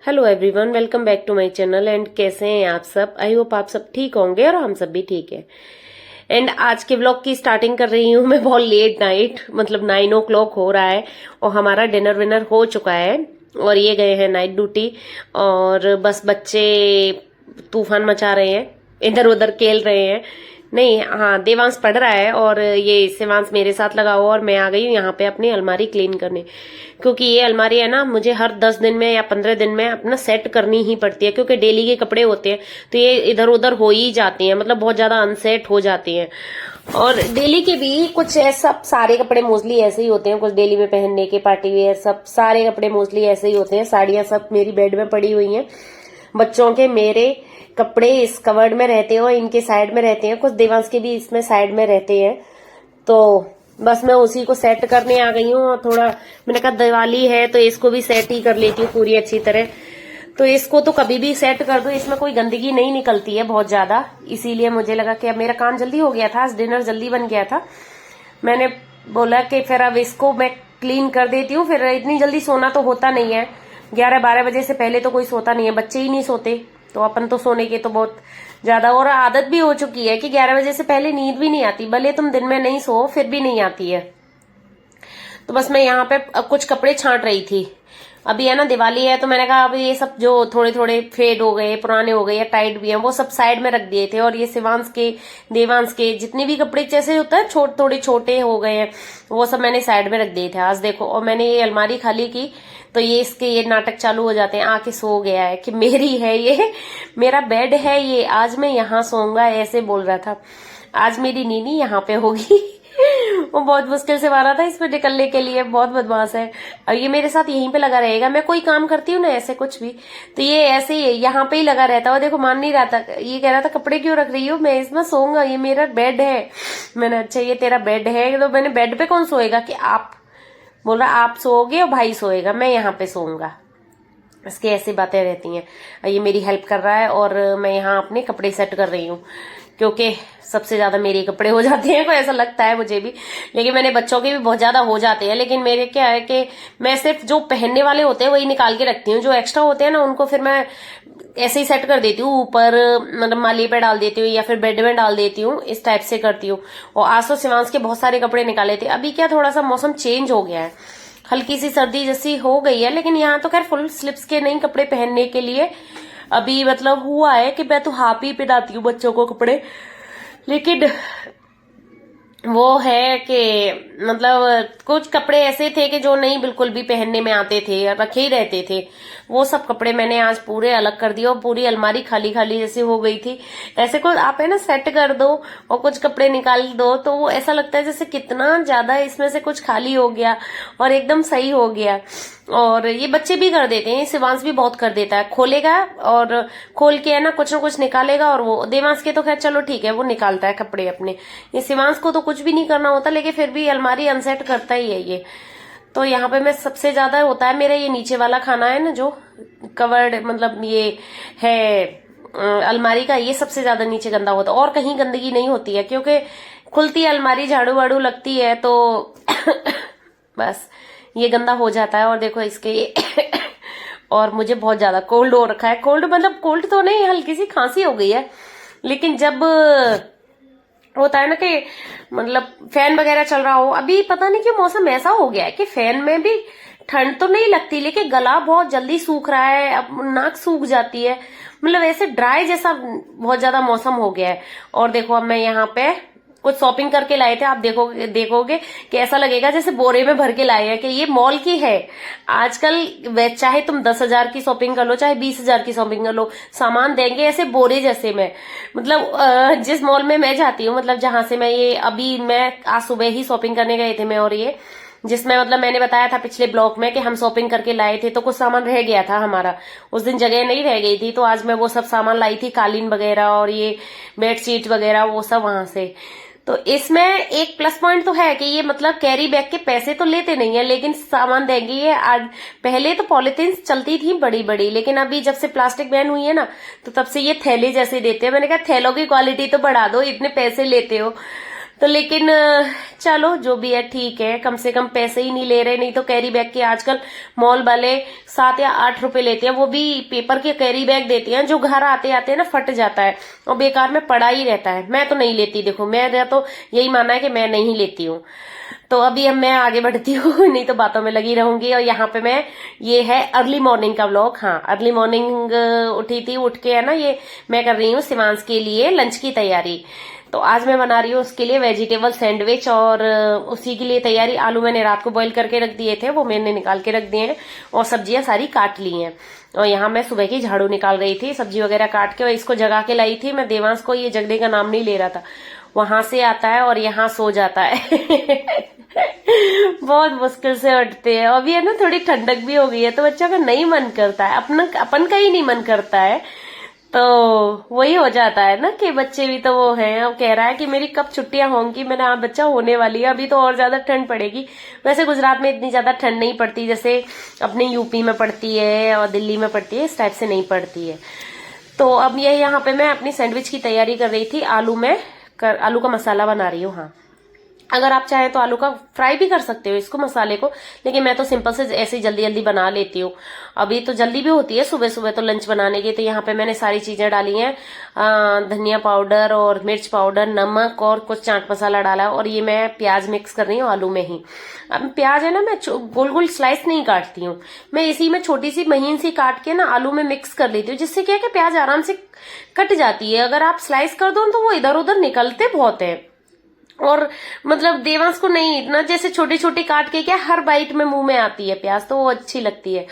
Hello everyone, welcome back to my channel. And कैसे हैं आप सब? आई होप आप सब ठीक होंगे और हम सब भी ठीक है। एंड आज के व्लॉग की स्टार्टिंग कर रही हूँ मैं बहुत लेट नाइट, मतलब 9 o'clock हो रहा है और हमारा डिनर विनर हो चुका है और ये गए हैं नाइट ड्यूटी। और बस बच्चे तूफान मचा रहे हैं, इधर उधर खेल रहे हैं। नहीं, हाँ, देवांश पढ़ रहा है और ये शिवांश मेरे साथ लगा हुआ और मैं आ गई हूँ यहाँ पे अपनी अलमारी क्लीन करने, क्योंकि ये अलमारी है ना, मुझे हर 10 दिन में या 15 दिन में अपना सेट करनी ही पड़ती है, क्योंकि डेली के कपड़े होते हैं तो ये इधर उधर हो ही जाती हैं, मतलब बहुत ज्यादा अनसेट हो जाती हैं। और डेली के भी कुछ सब सारे कपड़े मोस्टली ऐसे ही होते हैं, कुछ डेली में पहनने के पार्टी वेयर सब सारे कपड़े मोस्टली ऐसे ही होते हैं। साड़ियां सब मेरी बेड में पड़ी हुई हैं, बच्चों के मेरे कपड़े इस कवर्ड में रहते हैं और इनके साइड में रहते हैं, कुछ देवांश के भी इसमें साइड में रहते हैं। तो बस मैं उसी को सेट करने आ गई हूँ और थोड़ा मैंने कहा दिवाली है तो इसको भी सेट ही कर लेती हूँ पूरी अच्छी तरह। तो इसको तो कभी भी सेट कर दो, इसमें कोई गंदगी नहीं निकलती है बहुत ज्यादा, इसीलिए मुझे लगा कि अब मेरा काम जल्दी हो गया था, आज डिनर जल्दी बन गया था। मैंने बोला कि फिर अब इसको मैं क्लीन कर देती हूँ, फिर इतनी जल्दी सोना तो होता नहीं है, 11-12 बजे से पहले तो कोई सोता नहीं है, बच्चे ही नहीं सोते तो अपन तो सोने के तो बहुत ज्यादा, और आदत भी हो चुकी है कि 11 बजे से पहले नींद भी नहीं आती, भले तुम दिन में नहीं सो फिर भी नहीं आती है। तो बस मैं यहाँ पे कुछ कपड़े छांट रही थी, अभी है ना दिवाली है तो मैंने कहा अब ये सब जो थोड़े थोड़े फेड हो गए, पुराने हो गए या टाइट भी हैं, वो सब साइड में रख दिए थे। और ये शिवांश के देवांश के जितने भी कपड़े जैसे होता है थोड़े छोटे हो गए हैं, वो सब मैंने साइड में रख दिए थे। आज देखो, और मैंने ये अलमारी खाली की तो ये इसके ये नाटक चालू हो जाते हैं, आके सो गया है कि मेरी है ये, मेरा बेड है ये, आज मैं यहाँ सोऊंगा, ऐसे बोल रहा था। आज मेरी नीनी यहाँ पे होगी वो बहुत मुश्किल से मारा था इस पे निकलने के लिए, बहुत बदमाश है। और ये मेरे साथ यहीं पे लगा रहेगा, मैं कोई काम करती हूँ ना ऐसे कुछ भी तो ये ऐसे ही यहाँ पे ही लगा रहता है। और देखो मान नहीं रहा था, ये कह रहा था कपड़े क्यों रख रही हो, मैं इसमें सोऊंगा, ये मेरा बेड है। मैंने अच्छा ये तेरा बेड है, तो मैंने बेड पे कौन सोएगा, कि आप बोल रहा आप सोओगे और भाई सोएगा, मैं यहाँ पे सोऊंगा। इसकी ऐसी बातें रहती हैं। ये मेरी हेल्प कर रहा है और मैं यहाँ अपने कपड़े सेट कर रही हूँ, क्योंकि सबसे ज्यादा मेरे कपड़े हो जाते हैं, को ऐसा लगता है मुझे भी, लेकिन मेरे बच्चों के भी बहुत ज्यादा हो जाते हैं। लेकिन मेरे क्या है कि मैं सिर्फ जो पहनने वाले होते हैं वही निकाल के रखती हूँ, जो एक्स्ट्रा होते हैं ना उनको फिर मैं ऐसे ही सेट कर देती हूँ, ऊपर मतलब माली पे डाल देती हूँ या फिर बेड में डाल देती हूँ, इस टाइप से करती हूँ। और आज तो शिवांश के बहुत सारे कपड़े निकाले थे। अभी क्या थोड़ा सा मौसम चेंज हो गया है, हल्की सी सर्दी जैसी हो गई है, लेकिन यहाँ तो खैर फुल स्लिप्स के नहीं कपड़े पहनने के लिए अभी मतलब हुआ है कि मैं तो हाफ ही पहनाती हूँ बच्चों को कपड़े। लेकिन वो है कि मतलब कुछ कपड़े ऐसे थे कि जो नहीं बिल्कुल भी पहनने में आते थे, रखे ही रहते थे, वो सब कपड़े मैंने आज पूरे अलग कर दिए और पूरी अलमारी खाली खाली जैसे हो गई थी। ऐसे कुछ आप है ना सेट कर दो और कुछ कपड़े निकाल दो तो वो ऐसा लगता है जैसे कितना ज्यादा इसमें से कुछ खाली हो गया और एकदम सही हो गया। और ये बच्चे भी कर देते हैं, शिवांश भी बहुत कर देता है, खोलेगा और खोल के है ना कुछ निकालेगा। और वो देवांश के तो खैर चलो ठीक है, वो निकालता है कपड़े अपने, ये शिवांश को तो कुछ भी नहीं करना होता, लेकिन फिर भी अलमारी अनसेट करता ही है ये। तो यहाँ पे मैं सबसे ज्यादा होता है मेरा ये नीचे वाला खाना है ना, जो कवर्ड मतलब ये है अलमारी का, ये सबसे ज्यादा नीचे गंदा होता है, और कहीं गंदगी नहीं होती है क्योंकि खुलती है अलमारी, झाड़ू वाड़ू लगती है तो बस ये गंदा हो जाता है। और देखो इसके ये और मुझे बहुत ज्यादा कोल्ड हो रखा है, कोल्ड मतलब कोल्ड तो नहीं, हल्की सी खांसी हो गई है। लेकिन जब होता है ना कि मतलब फैन वगैरह चल रहा हो, अभी पता नहीं क्यों मौसम ऐसा हो गया है कि फैन में भी ठंड तो नहीं लगती, लेकिन गला बहुत जल्दी सूख रहा है, अब नाक सूख जाती है, मतलब ऐसे ड्राई जैसा बहुत ज्यादा मौसम हो गया है। और देखो अब मैं यहाँ पे कुछ शॉपिंग करके लाए थे, आप देखोगे कि ऐसा लगेगा जैसे बोरे में भर के लाए हैं, कि ये मॉल की है। आजकल चाहे तुम 10,000 की शॉपिंग कर लो चाहे 20,000 की शॉपिंग कर लो, सामान देंगे ऐसे बोरे जैसे में। मतलब जिस मॉल में मैं जाती हूँ, मतलब जहां से मैं ये अभी मैं आज सुबह ही शॉपिंग करने गए थे मैं और ये, जिसमें मतलब मैंने बताया था पिछले ब्लॉग में कि हम शॉपिंग करके लाए थे तो कुछ सामान रह गया था हमारा, उस दिन जगह नहीं रह गई थी, तो आज मैं वो सब सामान लाई थी, कालीन वगैरह और ये बेडशीट वगैरह वो सब वहां से। तो इसमें एक प्लस पॉइंट तो है कि ये मतलब कैरी बैग के पैसे तो लेते नहीं है, लेकिन सामान देंगे ये। आज पहले तो पॉलिथीन चलती थी बड़ी बड़ी, लेकिन अभी जब से प्लास्टिक बैन हुई है ना तो तब से ये थैले जैसे देते हैं। मैंने कहा थैलों की क्वालिटी तो बढ़ा दो, इतने पैसे लेते हो। तो लेकिन चलो जो भी है ठीक है, कम से कम पैसे ही नहीं ले रहे, नहीं तो कैरी बैग के आजकल मॉल वाले 7 या 8 रुपए लेते हैं, वो भी पेपर के कैरी बैग देते हैं जो घर आते आते ना फट जाता है और बेकार में पड़ा ही रहता है। मैं तो नहीं लेती, देखो मेरा तो यही मानना है कि मैं नहीं लेती हूँ। तो अभी अब मैं आगे बढ़ती हूँ, नहीं तो बातों में लगी रहूंगी। और यहाँ पे मैं, ये है अर्ली मॉर्निंग का व्लॉग। हाँ, अर्ली मॉर्निंग उठी थी, उठ के है ना ये मैं कर रही हूँ शिवांश के लिए लंच की तैयारी। तो आज मैं बना रही हूँ उसके लिए वेजिटेबल सैंडविच, और उसी के लिए तैयारी, आलू मैंने रात को बॉईल करके रख दिए थे, वो मैंने निकाल के रख दिए हैं, और सब्जियां सारी काट ली हैं। और यहाँ मैं सुबह की झाड़ू निकाल रही थी, सब्जी वगैरह काट के, और इसको जगा के लाई थी मैं। देवांश को ये जगने का नाम नहीं ले रहा था, वहां से आता है और यहाँ सो जाता है बहुत मुश्किल से उठते हैं। अभी है ना थोड़ी ठंडक भी हो गई है, तो बच्चों का नहीं मन करता है, अपन का ही नहीं मन करता है। तो वही हो जाता है ना कि बच्चे भी तो वो हैं। अब कह रहा है कि मेरी कब छुट्टियां होंगी। मैंने आप बच्चा होने वाली है, अभी तो और ज्यादा ठंड पड़ेगी। वैसे गुजरात में इतनी ज्यादा ठंड नहीं पड़ती जैसे अपने यूपी में पड़ती है और दिल्ली में पड़ती है, इस टाइप से नहीं पड़ती है। तो अब ये यहाँ पे मैं अपनी सैंडविच की तैयारी कर रही थी, आलू का मसाला बना रही हूँ। हाँ, अगर आप चाहें तो आलू का फ्राई भी कर सकते हो इसको, मसाले को, लेकिन मैं तो सिंपल से ऐसे ही जल्दी जल्दी बना लेती हूँ। अभी तो जल्दी भी होती है सुबह सुबह तो लंच बनाने की। तो यहाँ पे मैंने सारी चीजें डाली हैं, धनिया पाउडर और मिर्च पाउडर, नमक और कुछ चाट मसाला डाला है। और ये मैं प्याज मिक्स कर रही हूँ आलू में ही। अब प्याज है ना, मैं गोल गोल स्लाइस नहीं काटती हूँ, मैं इसी में छोटी सी महीन सी काट के ना आलू में मिक्स कर लेती हूँ, जिससे क्या है कि प्याज आराम से कट जाती है। अगर आप स्लाइस कर दो तो वो इधर उधर निकलते बहुत है। और मतलब देवांश को नहीं इतना, जैसे छोटी छोटी काट के क्या हर बाइट में मुंह में आती है प्याज, तो वो अच्छी लगती है।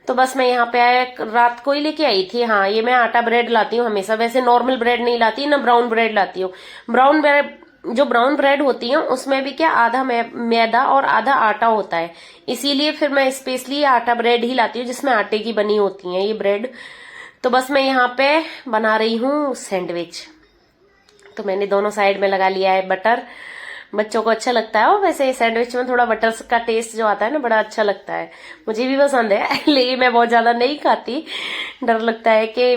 तो बस मैं यहाँ पे रात को ही लेके आई थी। हाँ, ये मैं आटा ब्रेड लाती हूँ हमेशा, वैसे नॉर्मल ब्रेड नहीं लाती ना, ब्राउन ब्रेड लाती हूँ। ब्राउन ब्रेड होती है उसमें भी क्या आधा मैदा और आधा आटा होता है, इसीलिए फिर मैं स्पेशली आटा ब्रेड ही लाती हूँ जिसमें आटे की बनी होती है ये ब्रेड। तो बस मैं यहाँ पे बना रही हूँ सैंडविच। तो मैंने दोनों साइड में लगा लिया है बटर, बच्चों को अच्छा लगता है। और वैसे सैंडविच में थोड़ा बटर का टेस्ट जो आता है ना, बड़ा अच्छा लगता है, मुझे भी पसंद है लेकिन मैं बहुत ज्यादा नहीं खाती, डर लगता है कि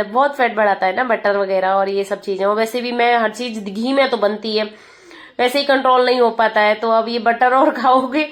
बहुत फैट बढ़ाता है ना बटर वगैरह और ये सब चीजें। और वैसे भी मैं हर चीज घी में तो बनती है, वैसे ही कंट्रोल नहीं हो पाता है, तो अब ये बटर और खाओगे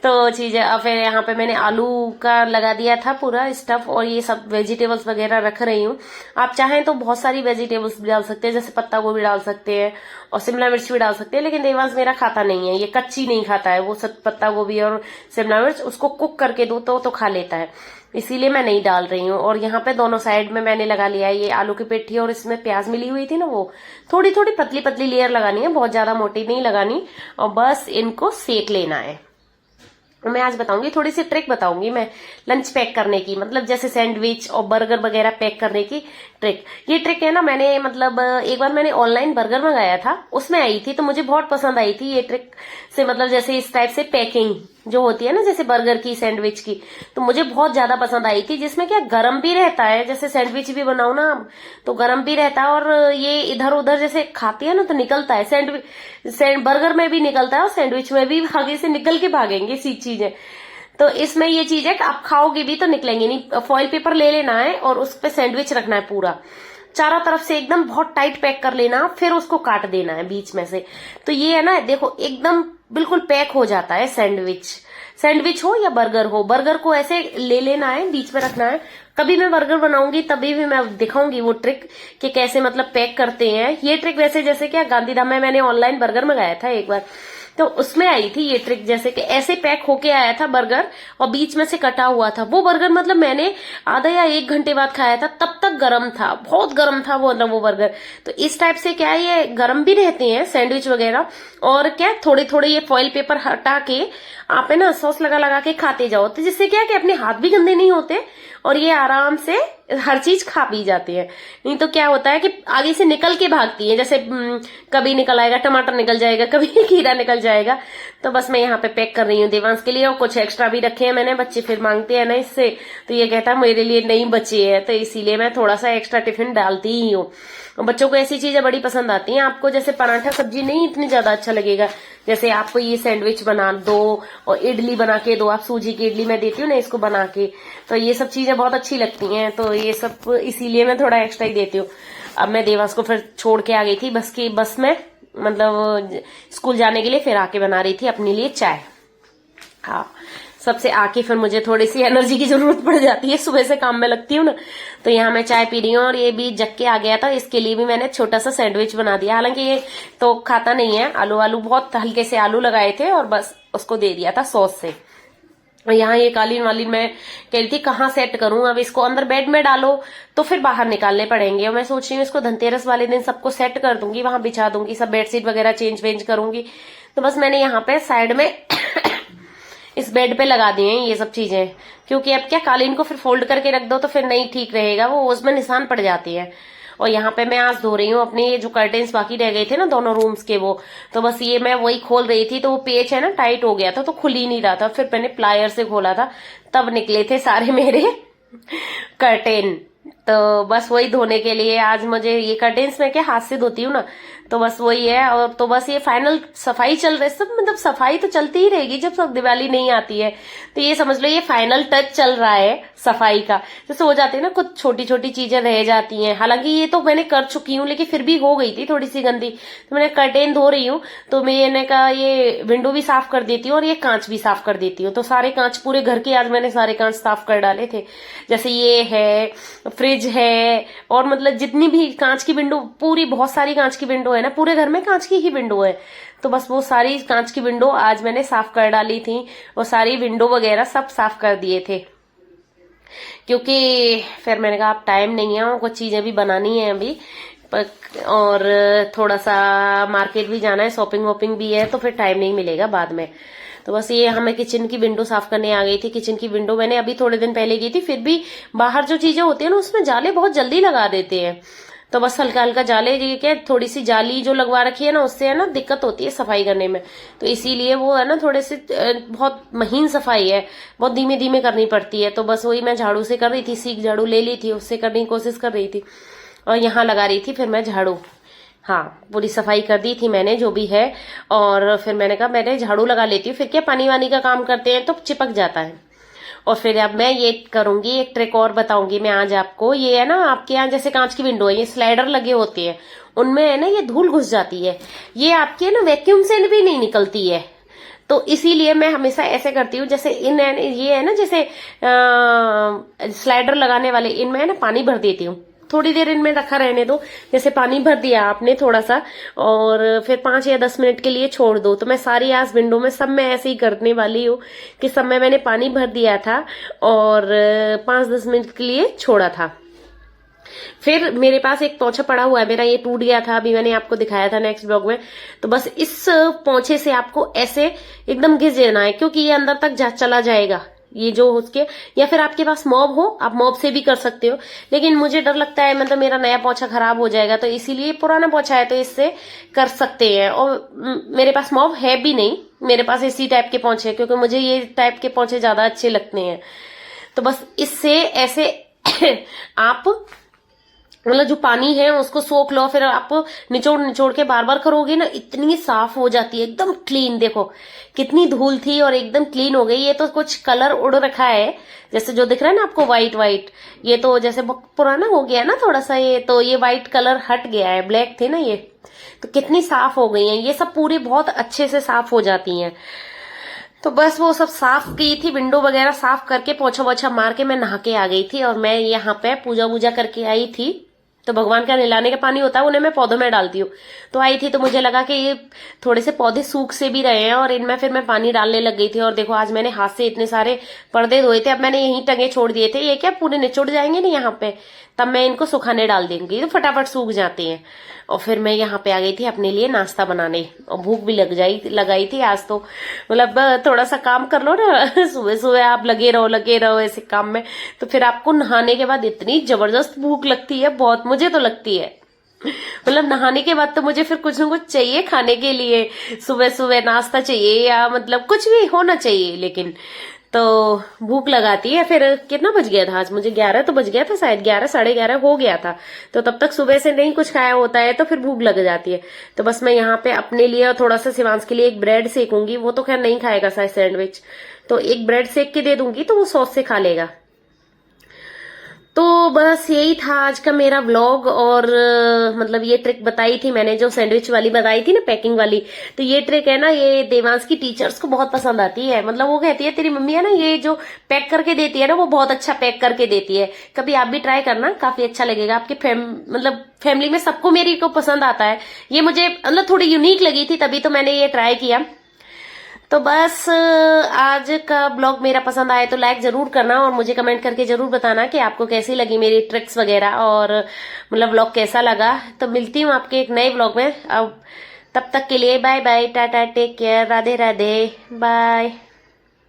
तो चीजें। अब फिर यहाँ पे मैंने आलू का लगा दिया था पूरा स्टफ, और ये सब वेजिटेबल्स वगैरह रख रही हूँ। आप चाहें तो बहुत सारी वेजिटेबल्स भी डाल सकते हैं, जैसे पत्ता गोभी डाल सकते हैं और शिमला मिर्च भी डाल सकते हैं, लेकिन देवांश मेरा खाता नहीं है, ये कच्ची नहीं खाता है वो सब पत्ता गोभी और शिमला मिर्च। उसको कुक करके दो तो खा लेता है, इसीलिए मैं नहीं डाल रही हूँ। और यहाँ पे दोनों साइड में मैंने लगा लिया है ये आलू की पिट्ठी, और इसमें प्याज मिली हुई थी ना, वो थोड़ी थोड़ी पतली पतली लेयर लगानी है, बहुत ज्यादा मोटी नहीं लगानी, और बस इनको सेक लेना है। मैं आज बताऊंगी, थोड़ी सी ट्रिक बताऊंगी मैं लंच पैक करने की, मतलब जैसे सैंडविच और बर्गर वगैरह पैक करने की ट्रिक। ये ट्रिक है ना, मैंने मतलब एक बार मैंने ऑनलाइन बर्गर मंगाया था, उसमें आई थी, तो मुझे बहुत पसंद आई थी ये ट्रिक से, मतलब जैसे इस टाइप से पैकिंग जो होती है ना जैसे बर्गर की सैंडविच की, तो मुझे बहुत ज्यादा पसंद आई थी। जिसमें क्या गरम भी रहता है, जैसे सैंडविच भी बनाओ ना तो गरम भी रहता है, और ये इधर उधर जैसे खाती है ना तो निकलता है, बर्गर में भी निकलता है और सैंडविच में भी आगे से निकल के भागेंगे सी चीजें। तो इसमें ये चीज है कि आप खाओगे भी तो निकलेंगे नहीं। फॉइल पेपर ले लेना है और उस पर सैंडविच रखना है पूरा, चारों तरफ से एकदम बहुत टाइट पैक कर लेना, फिर उसको काट देना है बीच में से। तो ये है ना, देखो एकदम बिल्कुल पैक हो जाता है सैंडविच हो या बर्गर हो। बर्गर को ऐसे ले लेना है, बीच में रखना है। कभी मैं बर्गर बनाऊंगी तभी भी मैं दिखाऊंगी वो ट्रिक कि कैसे मतलब पैक करते हैं। ये ट्रिक वैसे जैसे क्या गांधीधाम में मैंने ऑनलाइन बर्गर मंगाया था एक बार, तो उसमें आई थी ये ट्रिक, जैसे कि ऐसे पैक होके आया था बर्गर और बीच में से कटा हुआ था। वो बर्गर मतलब मैंने आधा या 1 घंटे बाद खाया था, तब तक गर्म था, बहुत गर्म था वो बर्गर। तो इस टाइप से क्या है, ये गर्म भी रहते हैं सैंडविच वगैरह। और क्या थोड़े थोड़े ये फॉइल पेपर हटा के आप है ना सॉस लगा लगा के खाते जाओ, तो जिससे क्या है कि अपने हाथ भी गंदे नहीं होते और ये आराम से हर चीज खा पी जाती है। नहीं तो क्या होता है कि आगे से निकल के भागती है, जैसे कभी निकल आएगा टमाटर निकल जाएगा, कभी खीरा निकल जाएगा। तो बस मैं यहाँ पे पैक कर रही हूँ देवांश के लिए, और कुछ एक्स्ट्रा भी रखे हैं मैंने, बच्चे फिर मांगते हैं ना इससे, तो ये कहता है मेरे लिए नहीं बचे है, तो इसीलिए मैं थोड़ा सा एक्स्ट्रा टिफिन डालती ही हूँ। बच्चों को ऐसी चीजें बड़ी पसंद आती हैं। आपको जैसे पराठा सब्जी नहीं इतनी ज्यादा अच्छा लगेगा, जैसे आपको ये सैंडविच बना दो और इडली बना के दो, आप सूजी की इडली मैं देती हूँ ना इसको बना के, तो ये सब चीजें बहुत अच्छी लगती हैं। तो ये सब इसीलिए मैं थोड़ा एक्स्ट्रा ही देती हूँ। अब मैं देवांश को फिर छोड़ के आ गई थी बस में, मतलब स्कूल जाने के लिए, फिर आके बना रही थी अपने लिए चाय। हाँ, सबसे आके फिर मुझे थोड़ी सी एनर्जी की जरूरत पड़ जाती है, सुबह से काम में लगती हूँ ना, तो यहाँ मैं चाय पी रही हूँ। और ये भी जग के आ गया था, इसके लिए भी मैंने छोटा सा सैंडविच बना दिया। हालांकि ये तो खाता नहीं है, आलू बहुत हल्के से आलू लगाए थे और बस उसको दे दिया था सॉस से। और यहाँ ये कालीन वालीन मैं कह रही थी कहाँ सेट करूं, अब इसको अंदर बेड में डालो तो फिर बाहर निकालने पड़ेंगे। और मैं सोच रही हूँ इसको धनतेरस वाले दिन सबको सेट कर दूंगी, वहां बिछा दूंगी, सब बेडशीट वगैरह चेंज वेंज करूंगी। तो बस मैंने यहाँ पे साइड में इस बेड पे लगा दिए हैं ये सब चीजें, क्योंकि अब क्या कालीन को फिर फोल्ड करके रख दो तो फिर नहीं ठीक रहेगा, वो उसमें निशान पड़ जाती है। और यहाँ पे मैं आज धो रही हूँ अपने ये जो कर्टेन्स बाकी रह गए थे ना दोनों रूम्स के, वो तो बस ये मैं वही खोल रही थी, तो वो पेच है ना टाइट हो गया था तो खुल ही नहीं रहा था, फिर मैंने प्लायर से खोला था, तब निकले थे सारे मेरे कर्टेन। तो बस वही धोने के लिए आज मुझे ये कर्टेन्स में क्या हाथ से धोती हूँ ना, तो बस वही है। और तो बस ये फाइनल सफाई चल रही, सब मतलब सफाई तो चलती ही रहेगी जब तक दिवाली नहीं आती है, तो ये समझ लो ये फाइनल टच चल रहा है सफाई का। जैसे हो जाती है ना कुछ छोटी छोटी चीजें रह जाती हैं, हालांकि ये तो मैंने कर चुकी हूँ लेकिन फिर भी हो गई थी थोड़ी सी गंदी, तो मैंने कर्टेन धो रही हूँ, तो मैंने कहा ये विंडो भी साफ कर देती हूँ और ये कांच भी साफ कर देती हूँ। तो सारे कांच पूरे घर के आज मैंने सारे कांच साफ कर डाले थे, जैसे ये है, फ्रिज है, और मतलब जितनी भी कांच की विंडो, पूरी बहुत सारी कांच की विंडो है ना, पूरे घर में कांच की ही विंडो है, तो बस वो सारी कांच की विंडो आज मैंने साफ कर डाली थी, और सारी विंडो वगैरह सब साफ कर दिए थे। क्योंकि फिर मैंने कहा अब टाइम नहीं है, कुछ चीजें भी बनानी है अभी, और थोड़ा सा मार्केट भी जाना है, शॉपिंग वॉपिंग भी है, तो फिर टाइम नहीं मिलेगा बाद में। तो बस ये हमें किचन की विंडो साफ करने आ गई थी। किचन की विंडो मैंने अभी थोड़े दिन पहले की थी, फिर भी बाहर जो चीजें होती है ना उसमें जाले बहुत जल्दी लगा देते हैं, तो बस हल्का हल्का जाले, ये क्या थोड़ी सी जाली जो लगवा रखी है ना उससे है ना दिक्कत होती है सफाई करने में, तो इसीलिए वो है ना थोड़े से बहुत महीन सफाई है, बहुत धीमे धीमे करनी पड़ती है। तो बस वही मैं झाड़ू से कर रही थी, सीख झाड़ू ले ली थी, उससे करने की कोशिश कर रही थी, और यहाँ लगा रही थी फिर मैं झाड़ू। हाँ, पूरी सफाई कर दी थी मैंने जो भी है, और फिर मैंने कहा मैंने झाड़ू लगा लेती हूँ, फिर क्या पानी वानी का काम करते हैं तो चिपक जाता है। और फिर अब मैं ये करूंगी, एक ट्रिक और बताऊंगी मैं आज आपको। ये है ना आपके यहाँ जैसे कांच की विंडो है, ये स्लाइडर लगे होते हैं, उनमें है ना ये धूल घुस जाती है, ये आपके है ना वैक्यूम से भी नहीं निकलती है, तो इसीलिए मैं हमेशा ऐसे करती हूँ। जैसे ये है ना जैसे स्लाइडर लगाने वाले, इनमें है ना पानी भर देती हूँ, थोड़ी देर इनमें रखा रहने दो, जैसे पानी भर दिया आपने थोड़ा सा, और फिर 5 या 10 मिनट के लिए छोड़ दो। तो मैं सारी आज विंडो में सब मैं ऐसे ही करने वाली हूँ कि सब में मैंने पानी भर दिया था और 5-10 मिनट के लिए छोड़ा था। फिर मेरे पास एक पोंछा पड़ा हुआ है मेरा, ये टूट गया था, अभी मैंने आपको दिखाया था नेक्स्ट ब्लॉग में, तो बस इस पोंछे से आपको ऐसे एकदम घिस देना है, क्योंकि ये अंदर तक चला जाएगा ये जो उसके, या फिर आपके पास मॉब हो, आप मॉब से भी कर सकते हो, लेकिन मुझे डर लगता है मतलब मेरा नया पोंछा खराब हो जाएगा, तो इसीलिए पुराना पोंछा है तो इससे कर सकते हैं। और मेरे पास मॉब है भी नहीं, मेरे पास इसी टाइप के पोंछे, क्योंकि मुझे ये टाइप के पोंछे ज्यादा अच्छे लगते हैं। तो बस इससे ऐसे आप मतलब जो पानी है उसको सोख लो, फिर आप निचोड़ निचोड़ के बार बार करोगे ना, इतनी साफ हो जाती है एकदम क्लीन। देखो कितनी धूल थी और एकदम क्लीन हो गई। ये तो कुछ कलर उड़ रखा है, जैसे जो दिख रहा है ना आपको व्हाइट व्हाइट, ये तो जैसे पुराना हो गया ना थोड़ा सा, ये तो ये व्हाइट कलर हट गया है, ब्लैक थे ना ये, तो कितनी साफ हो गई है ये सब, पूरी बहुत अच्छे से साफ हो जाती हैं। तो बस वो सब साफ की थी, विंडो वगैरह साफ करके पोछा वोछा मार के मैं नहा के आ गई थी, और मैं यहाँ पे पूजा वूजा करके आई थी। तो भगवान का नहलाने का पानी होता है, उन्हें मैं पौधों में डालती हूँ। तो आई थी तो मुझे लगा कि ये थोड़े से पौधे सूख से भी रहे हैं, और इनमें फिर मैं पानी डालने लग गई थी। और देखो आज मैंने हाथ से इतने सारे पर्दे धोए थे, अब मैंने यहीं टंगे छोड़ दिए थे, ये क्या पूरे निचोड़ जाएंगे ना यहाँ पे, तब मैं इनको सुखाने डाल देंगी तो फटाफट सूख जाते हैं। और फिर मैं यहाँ पे आ गई थी अपने लिए नाश्ता बनाने, और भूख भी लगाई थी आज, तो मतलब थोड़ा सा काम कर लो ना सुबह सुबह आप लगे रहो ऐसे काम में, तो फिर आपको नहाने के बाद इतनी जबरदस्त भूख लगती है, बहुत, मुझे तो लगती है। मतलब नहाने के बाद तो मुझे फिर कुछ ना कुछ चाहिए खाने के लिए, सुबह सुबह नाश्ता चाहिए या मतलब कुछ भी होना चाहिए, लेकिन तो भूख लगाती है। फिर कितना बज गया था आज, मुझे 11 तो बज गया था शायद, 11 साढ़े 11 हो गया था, तो तब तक सुबह से नहीं कुछ खाया होता है तो फिर भूख लग जाती है। तो बस मैं यहाँ पे अपने लिए और थोड़ा सा शिवांश के लिए एक ब्रेड सेकूंगी, वो तो खैर नहीं खाएगा शायद सैंडविच, तो एक ब्रेड सेक के दे दूंगी तो वो सॉस से खा लेगा। तो बस यही था आज का मेरा व्लॉग। और मतलब ये ट्रिक बताई थी मैंने, जो सैंडविच वाली बताई थी ना, पैकिंग वाली, तो ये ट्रिक है ना, ये देवांश की टीचर्स को बहुत पसंद आती है। मतलब वो कहती है तेरी मम्मी है ना, ये जो पैक करके देती है ना, वो बहुत अच्छा पैक करके देती है। कभी आप भी ट्राई करना, काफी अच्छा लगेगा। आपके मतलब फैमिली में सबको मेरी को पसंद आता है। ये मुझे मतलब थोड़ी यूनिक लगी थी, तभी तो मैंने ये ट्राई किया। तो बस आज का ब्लॉग मेरा पसंद आए तो लाइक जरूर करना, और मुझे कमेंट करके जरूर बताना कि आपको कैसी लगी मेरी ट्रिक्स वगैरह, और मतलब ब्लॉग कैसा लगा। तो मिलती हूँ आपके एक नए ब्लॉग में। अब तब तक के लिए bye bye, tata, take care, Radhe Radhe, bye.